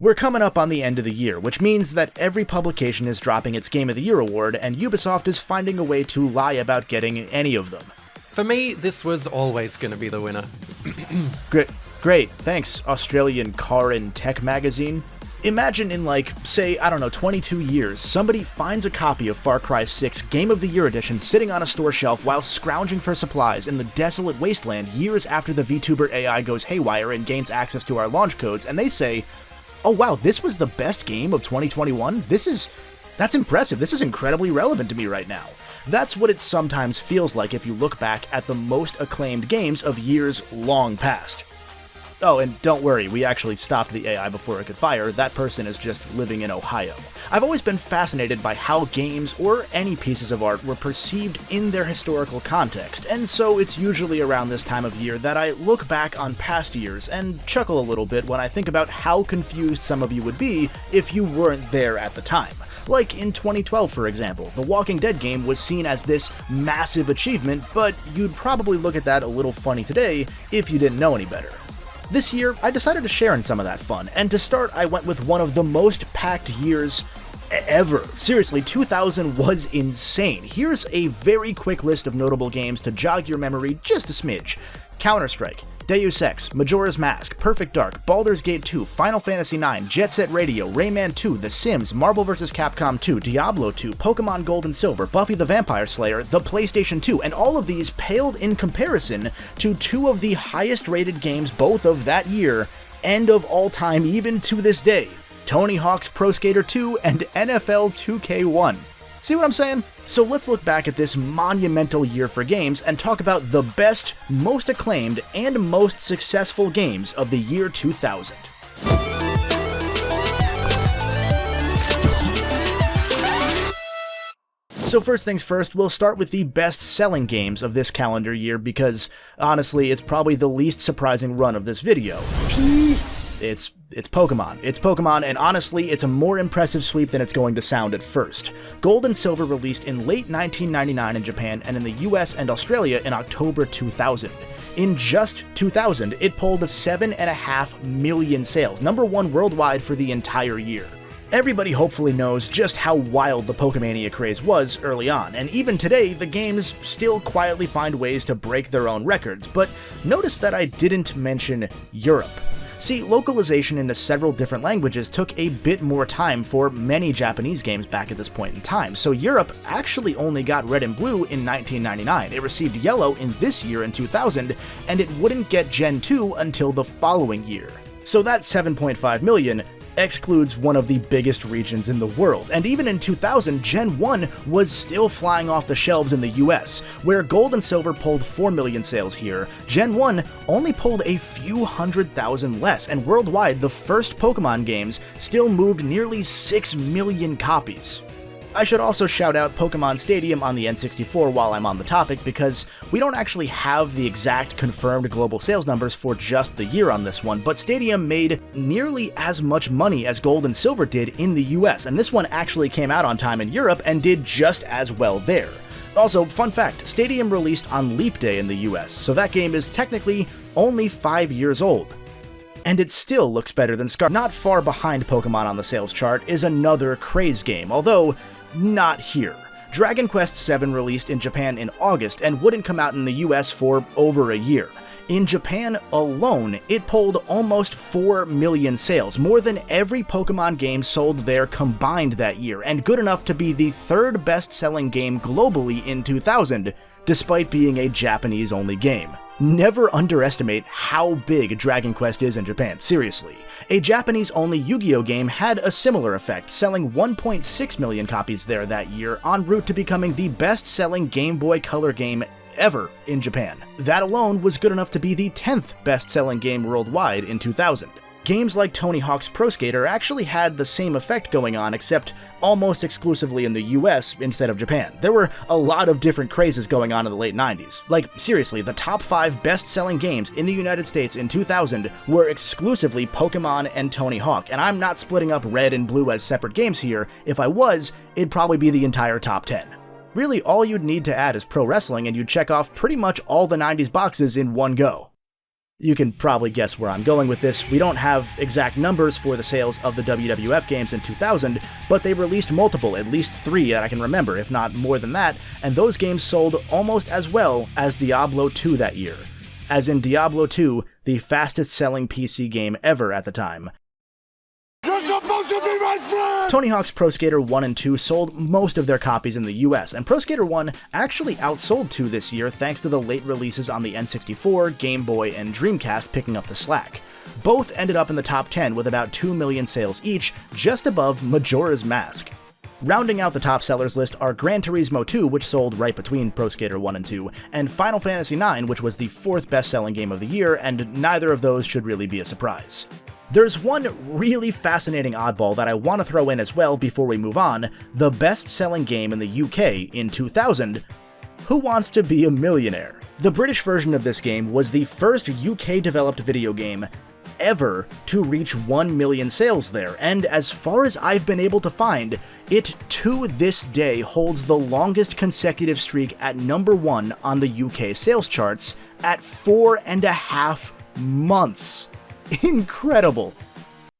We're coming up on the end of the year, which means that every publication is dropping its Game of the Year award, and Ubisoft is finding a way to lie about getting any of them. For me, this was always going to be the winner. Great, thanks, Australian car and tech magazine. Imagine in 22 years, somebody finds a copy of Far Cry 6 Game of the Year Edition sitting on a store shelf while scrounging for supplies in the desolate wasteland years after the VTuber AI goes haywire and gains access to our launch codes, and they say, "Oh wow, this was the best game of 2021? That's impressive, this is incredibly relevant to me right now." That's what it sometimes feels like if you look back at the most acclaimed games of years long past. Oh, and don't worry, we actually stopped the AI before it could fire. That person is just living in Ohio. I've always been fascinated by how games, or any pieces of art, were perceived in their historical context, and so it's usually around this time of year that I look back on past years and chuckle a little bit when I think about how confused some of you would be if you weren't there at the time. Like in 2012, for example, the Walking Dead game was seen as this massive achievement, but you'd probably look at that a little funny today if you didn't know any better. This year, I decided to share in some of that fun, and to start, I went with one of the most packed years ever. Seriously, 2000 was insane. Here's a very quick list of notable games to jog your memory just a smidge. Counter-Strike, Deus Ex, Majora's Mask, Perfect Dark, Baldur's Gate 2, Final Fantasy IX, Jet Set Radio, Rayman 2, The Sims, Marvel vs. Capcom 2, Diablo 2, Pokemon Gold and Silver, Buffy the Vampire Slayer, the PlayStation 2, and all of these paled in comparison to two of the highest rated games both of that year and of all time even to this day, Tony Hawk's Pro Skater 2 and NFL 2K1. See what I'm saying? So let's look back at this monumental year for games and talk about the best, most acclaimed, and most successful games of the year 2000. So first things first, we'll start with the best-selling games of this calendar year because, honestly, it's probably the least surprising run of this video. It's Pokemon. It's Pokemon, and honestly, it's a more impressive sweep than it's going to sound at first. Gold and Silver released in late 1999 in Japan and in the US and Australia in October 2000. In just 2000, it pulled 7.5 million sales, #1 worldwide for the entire year. Everybody hopefully knows just how wild the Pokemania craze was early on, and even today, the games still quietly find ways to break their own records, but notice that I didn't mention Europe. See, localization into several different languages took a bit more time for many Japanese games back at this point in time, so Europe actually only got Red and Blue in 1999, it received Yellow in this year in 2000, and it wouldn't get Gen 2 until the following year. So that 7.5 million excludes one of the biggest regions in the world, and even in 2000, Gen 1 was still flying off the shelves in the US, where Gold and Silver pulled 4 million sales here, Gen 1 only pulled a few 100,000 less, and worldwide, the first Pokemon games still moved nearly 6 million copies. I should also shout out Pokemon Stadium on the N64 while I'm on the topic, because we don't actually have the exact confirmed global sales numbers for just the year on this one, but Stadium made nearly as much money as Gold and Silver did in the US, and this one actually came out on time in Europe and did just as well there. Also, fun fact, Stadium released on Leap Day in the US, so that game is technically only 5 years old. And it still looks better than Scarlet. Not far behind Pokemon on the sales chart is another Craze game, although not here. Dragon Quest VII released in Japan in August and wouldn't come out in the US for over a year. In Japan alone, it pulled almost 4 million sales, more than every Pokemon game sold there combined that year, and good enough to be the third best-selling game globally in 2000, despite being a Japanese-only game. Never underestimate how big Dragon Quest is in Japan, seriously. A Japanese-only Yu-Gi-Oh! Game had a similar effect, selling 1.6 million copies there that year, en route to becoming the best-selling Game Boy Color game ever in Japan. That alone was good enough to be the 10th best-selling game worldwide in 2000. Games like Tony Hawk's Pro Skater actually had the same effect going on, except almost exclusively in the US instead of Japan. There were a lot of different crazes going on in the late 90s. Like, seriously, the top 5 best-selling games in the United States in 2000 were exclusively Pokemon and Tony Hawk, and I'm not splitting up Red and Blue as separate games here. If I was, it'd probably be the entire top 10. Really, all you'd need to add is pro wrestling and you'd check off pretty much all the 90s boxes in one go. You can probably guess where I'm going with this. We don't have exact numbers for the sales of the WWF games in 2000, but they released multiple, at least 3 that I can remember, if not more than that, and those games sold almost as well as Diablo 2 that year. As in Diablo 2, the fastest-selling PC game ever at the time. You're supposed to be my friend! Tony Hawk's Pro Skater 1 and 2 sold most of their copies in the US, and Pro Skater 1 actually outsold 2 this year thanks to the late releases on the N64, Game Boy, and Dreamcast picking up the slack. Both ended up in the top 10 with about 2 million sales each, just above Majora's Mask. Rounding out the top sellers list are Gran Turismo 2, which sold right between Pro Skater 1 and 2, and Final Fantasy IX, which was the 4th best-selling game of the year, and neither of those should really be a surprise. There's one really fascinating oddball that I want to throw in as well before we move on: the best-selling game in the UK in 2000, Who Wants to Be a Millionaire? The British version of this game was the first UK-developed video game ever to reach 1 million sales there, and as far as I've been able to find, it to this day holds the longest consecutive streak at number 1 on the UK sales charts at 4.5 months. Incredible.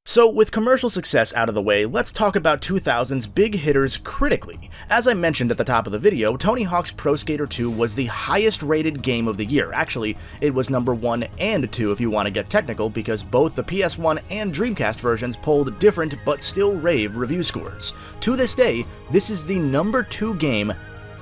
So with commercial success out of the way, let's talk about 2000's big hitters critically. As I mentioned at the top of the video, Tony Hawk's Pro Skater 2 was the highest rated game of the year. Actually, it was number 1 and 2 if you want to get technical, because both the PS1 and Dreamcast versions pulled different but still rave review scores. To this day, this is the number 2 game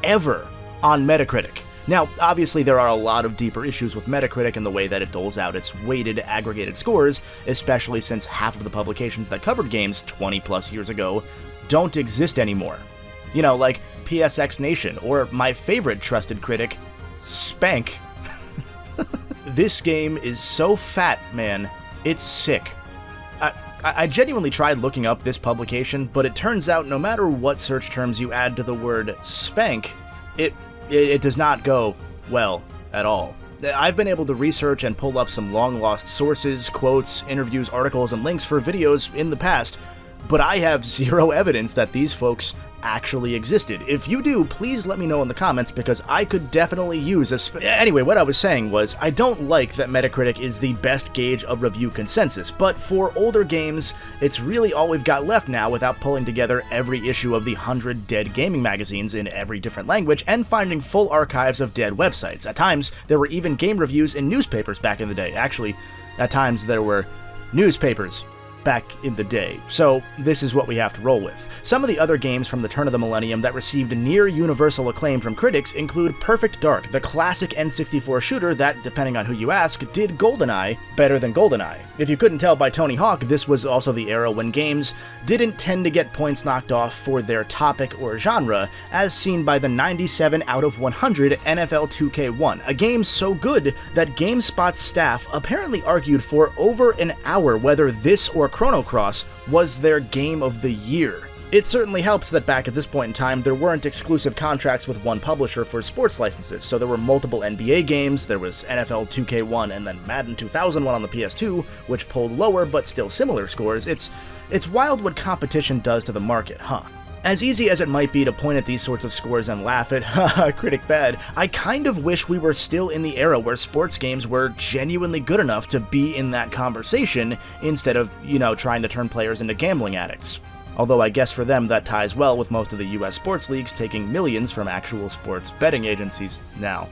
ever on Metacritic. Now, obviously there are a lot of deeper issues with Metacritic and the way that it doles out its weighted aggregated scores, especially since half of the publications that covered games 20 plus years ago don't exist anymore. You know, like PSX Nation, or my favorite trusted critic, Spank. This game is so fat, man. It's sick. I genuinely tried looking up this publication, but it turns out no matter what search terms you add to the word Spank, it does not go well at all. I've been able to research and pull up some long-lost sources, quotes, interviews, articles, and links for videos in the past, but I have zero evidence that these folks actually existed. If you do, please let me know in the comments, because I could definitely use Anyway, what I was saying was, I don't like that Metacritic is the best gauge of review consensus, but for older games, it's really all we've got left now without pulling together every issue of the 100 dead gaming magazines in every different language and finding full archives of dead websites. At times, there were even game reviews in newspapers back in the day. Actually, at times there were newspapers back in the day. So this is what we have to roll with. Some of the other games from the turn of the millennium that received near universal acclaim from critics include Perfect Dark, the classic N64 shooter that, depending on who you ask, did GoldenEye better than GoldenEye. If you couldn't tell by Tony Hawk, this was also the era when games didn't tend to get points knocked off for their topic or genre, as seen by the 97 out of 100 NFL 2K1, a game so good that GameSpot's staff apparently argued for over an hour whether this or Chrono Cross was their game of the year. It certainly helps that back at this point in time, there weren't exclusive contracts with one publisher for sports licenses, so there were multiple NBA games, there was NFL 2K1 and then Madden 2001 on the PS2, which pulled lower but still similar scores. It's wild what competition does to the market, huh? As easy as it might be to point at these sorts of scores and laugh at, haha, critic bad, I kind of wish we were still in the era where sports games were genuinely good enough to be in that conversation, instead of, trying to turn players into gambling addicts. Although I guess for them that ties well with most of the US sports leagues taking millions from actual sports betting agencies now.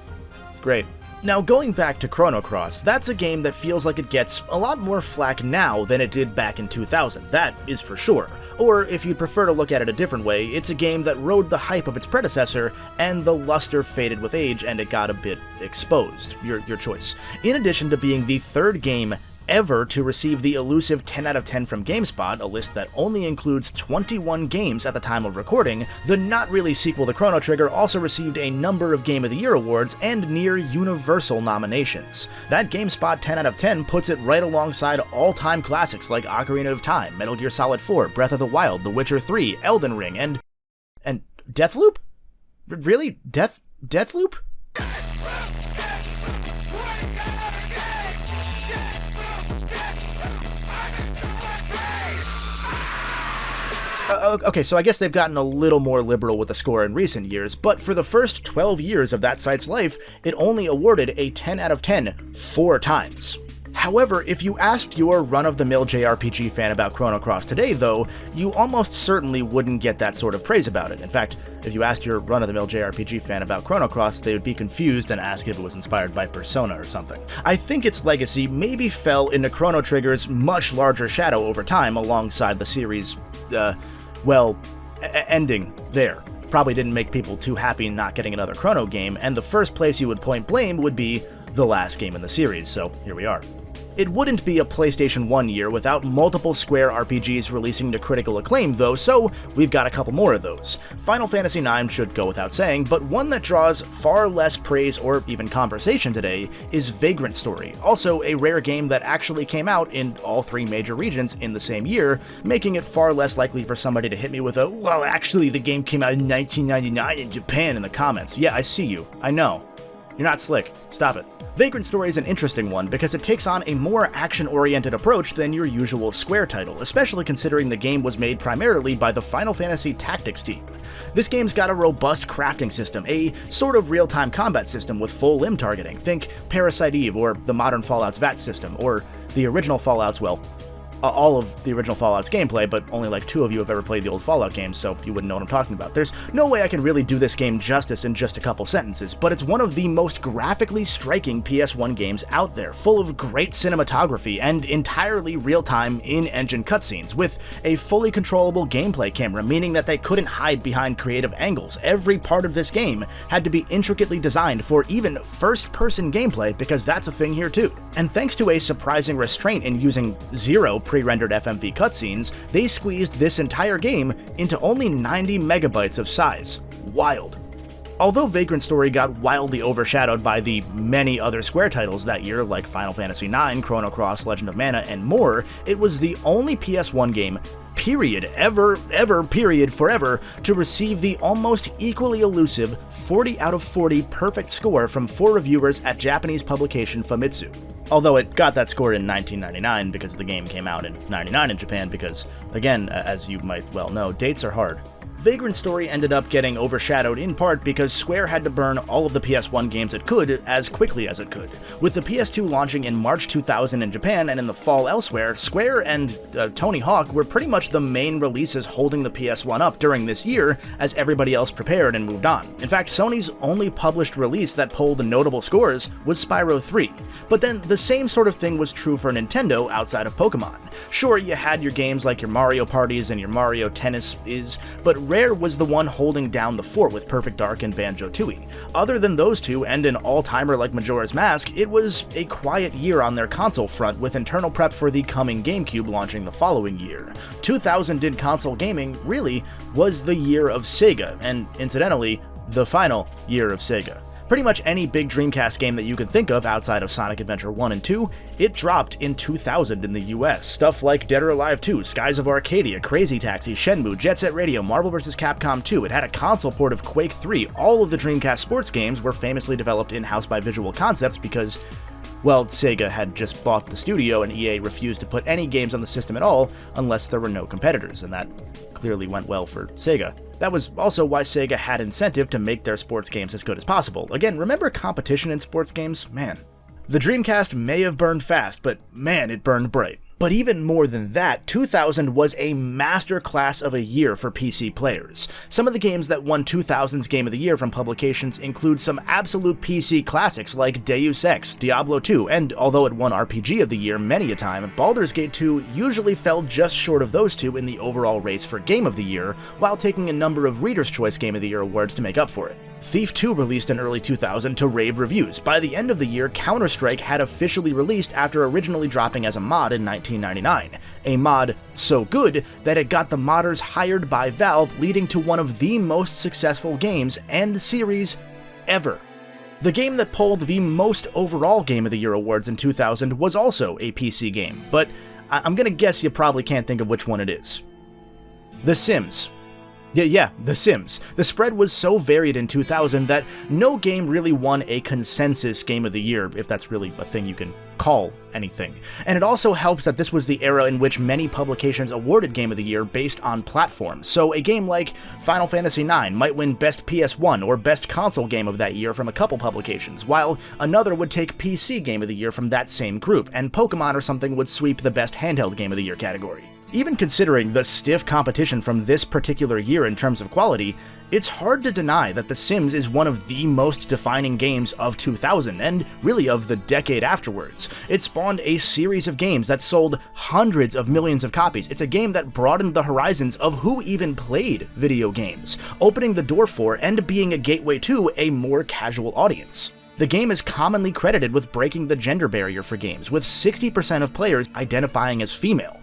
Great. Now, going back to Chrono Cross, that's a game that feels like it gets a lot more flack now than it did back in 2000, that is for sure. Or, if you'd prefer to look at it a different way, it's a game that rode the hype of its predecessor, and the luster faded with age and it got a bit exposed. Your choice. In addition to being the third game ever to receive the elusive 10 out of 10 from GameSpot, a list that only includes 21 games at the time of recording, the not-really sequel to Chrono Trigger also received a number of Game of the Year awards and near-universal nominations. That GameSpot 10 out of 10 puts it right alongside all-time classics like Ocarina of Time, Metal Gear Solid 4, Breath of the Wild, The Witcher 3, Elden Ring, and Deathloop? Really? Deathloop? Okay, so I guess they've gotten a little more liberal with the score in recent years, but for the first 12 years of that site's life, it only awarded a 10 out of 10 4 times. However, if you asked your run-of-the-mill JRPG fan about Chrono Cross today, though, you almost certainly wouldn't get that sort of praise about it. In fact, if you asked your run-of-the-mill JRPG fan about Chrono Cross, they would be confused and ask if it was inspired by Persona or something. I think its legacy maybe fell into Chrono Trigger's much larger shadow over time alongside the series', ending there. Probably didn't make people too happy not getting another Chrono game, and the first place you would point blame would be the last game in the series, so here we are. It wouldn't be a PlayStation 1 year without multiple Square RPGs releasing to critical acclaim though, so we've got a couple more of those. Final Fantasy IX should go without saying, but one that draws far less praise or even conversation today is Vagrant Story, also a rare game that actually came out in all 3 major regions in the same year, making it far less likely for somebody to hit me with a, well actually the game came out in 1999 in Japan in the comments. Yeah, I see you. I know. You're not slick. Stop it. Vagrant Story is an interesting one because it takes on a more action-oriented approach than your usual Square title, especially considering the game was made primarily by the Final Fantasy Tactics team. This game's got a robust crafting system, a sort of real-time combat system with full limb targeting. Think Parasite Eve or the modern Fallout's VAT system, or the original Fallout's, all of the original Fallout's gameplay, but only like 2 of you have ever played the old Fallout games, so you wouldn't know what I'm talking about. There's no way I can really do this game justice in just a couple sentences, but it's one of the most graphically striking PS1 games out there, full of great cinematography and entirely real-time in-engine cutscenes, with a fully controllable gameplay camera, meaning that they couldn't hide behind creative angles. Every part of this game had to be intricately designed for even first-person gameplay, because that's a thing here too. And thanks to a surprising restraint in using 0 pre-rendered FMV cutscenes, they squeezed this entire game into only 90 megabytes of size. Wild. Although Vagrant Story got wildly overshadowed by the many other Square titles that year, like Final Fantasy IX, Chrono Cross, Legend of Mana, and more, it was the only PS1 game, period, forever, to receive the almost equally elusive 40 out of 40 perfect score from 4 reviewers at Japanese publication Famitsu. Although it got that score in 1999 because the game came out in 99 in Japan because, again, as you might well know, dates are hard. Vagrant Story ended up getting overshadowed in part because Square had to burn all of the PS1 games it could as quickly as it could. With the PS2 launching in March 2000 in Japan and in the fall elsewhere, Square and Tony Hawk were pretty much the main releases holding the PS1 up during this year as everybody else prepared and moved on. In fact, Sony's only published release that pulled notable scores was Spyro 3. But then the same sort of thing was true for Nintendo outside of Pokemon. Sure, you had your games like your Mario Parties and your Mario Tennis but Rare was the one holding down the fort with Perfect Dark and Banjo-Tooie. Other than those two and an all-timer like Majora's Mask, it was a quiet year on their console front with internal prep for the coming GameCube launching the following year. 2000 in console gaming really was the year of Sega, and incidentally, the final year of Sega. Pretty much any big Dreamcast game that you can think of outside of Sonic Adventure 1 and 2, it dropped in 2000 in the US. Stuff like Dead or Alive 2, Skies of Arcadia, Crazy Taxi, Shenmue, Jet Set Radio, Marvel vs. Capcom 2, it had a console port of Quake 3. All of the Dreamcast sports games were famously developed in-house by Visual Concepts because, well, Sega had just bought the studio and EA refused to put any games on the system at all unless there were no competitors, and that clearly went well for Sega. That was also why Sega had incentive to make their sports games as good as possible. Again, remember competition in sports games? Man. The Dreamcast may have burned fast, but man, it burned bright. But even more than that, 2000 was a masterclass of a year for PC players. Some of the games that won 2000's Game of the Year from publications include some absolute PC classics like Deus Ex, Diablo 2, and although it won RPG of the Year many a time, Baldur's Gate 2 usually fell just short of those two in the overall race for Game of the Year, while taking a number of Reader's Choice Game of the Year awards to make up for it. Thief 2 released in early 2000 to rave reviews. By the end of the year, Counter-Strike had officially released after originally dropping as a mod in 1999. A mod so good that it got the modders hired by Valve, leading to one of the most successful games and series ever. The game that pulled the most overall Game of the Year awards in 2000 was also a PC game, but I'm gonna guess you probably can't think of which one it is. The Sims. Yeah, The Sims. The spread was so varied in 2000 that no game really won a consensus Game of the Year, if that's really a thing you can call anything. And it also helps that this was the era in which many publications awarded Game of the Year based on platform. So a game like Final Fantasy IX might win Best PS1 or Best Console Game of that year from a couple publications, while another would take PC Game of the Year from that same group, and Pokemon or something would sweep the Best Handheld Game of the Year category. Even considering the stiff competition from this particular year in terms of quality, it's hard to deny that The Sims is one of the most defining games of 2000, and really of the decade afterwards. It spawned a series of games that sold hundreds of millions of copies. It's a game that broadened the horizons of who even played video games, opening the door for and being a gateway to a more casual audience. The game is commonly credited with breaking the gender barrier for games, with 60% of players identifying as female.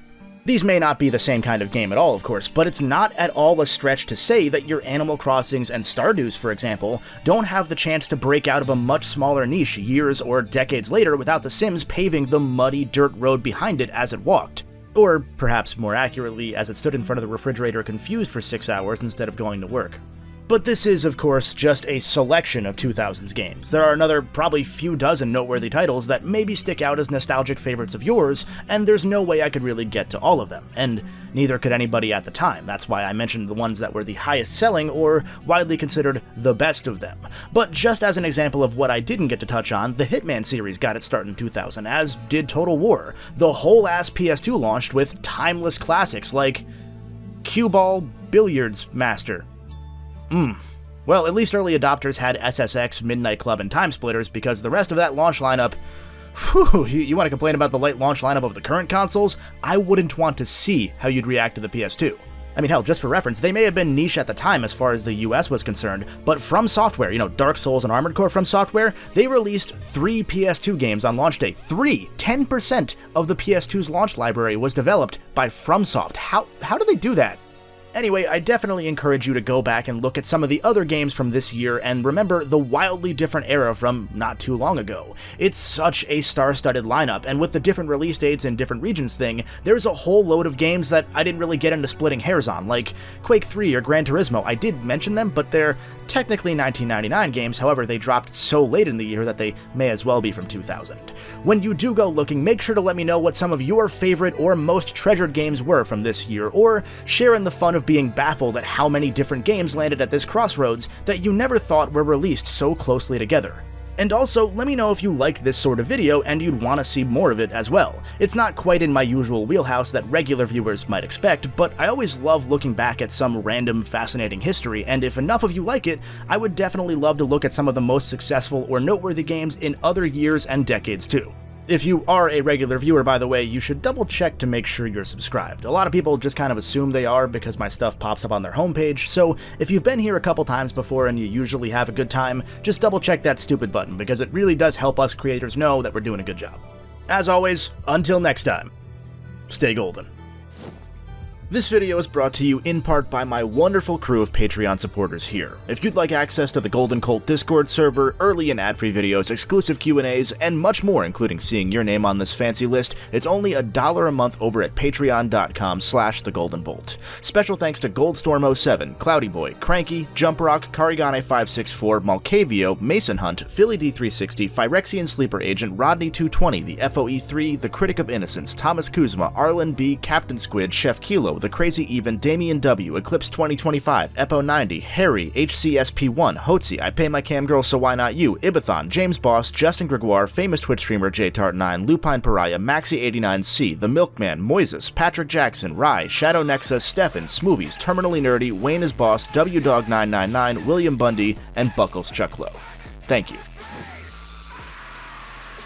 These may not be the same kind of game at all, of course, but it's not at all a stretch to say that your Animal Crossings and Stardews, for example, don't have the chance to break out of a much smaller niche years or decades later without The Sims paving the muddy dirt road behind it as it walked. Or, perhaps more accurately, as it stood in front of the refrigerator confused for 6 hours instead of going to work. But this is, of course, just a selection of 2000's games. There are another probably few dozen noteworthy titles that maybe stick out as nostalgic favorites of yours, and there's no way I could really get to all of them, and neither could anybody at the time. That's why I mentioned the ones that were the highest selling or widely considered the best of them. But just as an example of what I didn't get to touch on, the Hitman series got its start in 2000, as did Total War. The whole ass PS2 launched with timeless classics like Cue Ball Billiards Master. Well, at least early adopters had SSX, Midnight Club, and Time Splitters, because the rest of that launch lineup, whew, you want to complain about the light launch lineup of the current consoles? I wouldn't want to see how you'd react to the PS2. I mean, hell, just for reference, they may have been niche at the time as far as the US was concerned, but From Software, Dark Souls and Armored Core From Software, they released 3 PS2 games on launch day. 3! 10% of the PS2's launch library was developed by FromSoft. How do they do that? Anyway, I definitely encourage you to go back and look at some of the other games from this year and remember the wildly different era from not too long ago. It's such a star-studded lineup, and with the different release dates in different regions thing, there's a whole load of games that I didn't really get into splitting hairs on, like Quake 3 or Gran Turismo. I did mention them, but they're technically 1999 games, however they dropped so late in the year that they may as well be from 2000. When you do go looking, make sure to let me know what some of your favorite or most treasured games were from this year, or share in the fun of being baffled at how many different games landed at this crossroads that you never thought were released so closely together. And also, let me know if you like this sort of video and you'd want to see more of it as well. It's not quite in my usual wheelhouse that regular viewers might expect, but I always love looking back at some random, fascinating history, and if enough of you like it, I would definitely love to look at some of the most successful or noteworthy games in other years and decades too. If you are a regular viewer, by the way, you should double check to make sure you're subscribed. A lot of people just kind of assume they are because my stuff pops up on their homepage, so if you've been here a couple times before and you usually have a good time, just double check that stupid button because it really does help us creators know that we're doing a good job. As always, until next time, stay golden. This video is brought to you in part by my wonderful crew of Patreon supporters here. If you'd like access to the Golden Colt Discord server, early and ad-free videos, exclusive Q&As, and much more, including seeing your name on this fancy list, it's only $1 a month over at patreon.com/thegoldenbolt. Special thanks to Goldstorm07, Cloudy Boy, Cranky, Jumprock, Karigane564, Malcavio, Mason Hunt, Philly D360, Phyrexian Sleeper Agent, Rodney220, the FOE3, The Critic of Innocence, Thomas Kuzma, Arlen B, Captain Squid, Chef Kilo, The Crazy Even, Damien W, Eclipse 2025, Epo90, Harry, HCSP1, Hotzi, I Pay My Cam Girl So Why Not You, Ibathon, James Boss, Justin Gregoire, famous Twitch streamer JTart9, Lupine Pariah, Maxi89C, The Milkman, Moises, Patrick Jackson, Rye, Shadow Nexus, Stefan, Smoothies, Terminally Nerdy, Wayne is Boss, WDog999, William Bundy, and Buckles Chucklow. Thank you.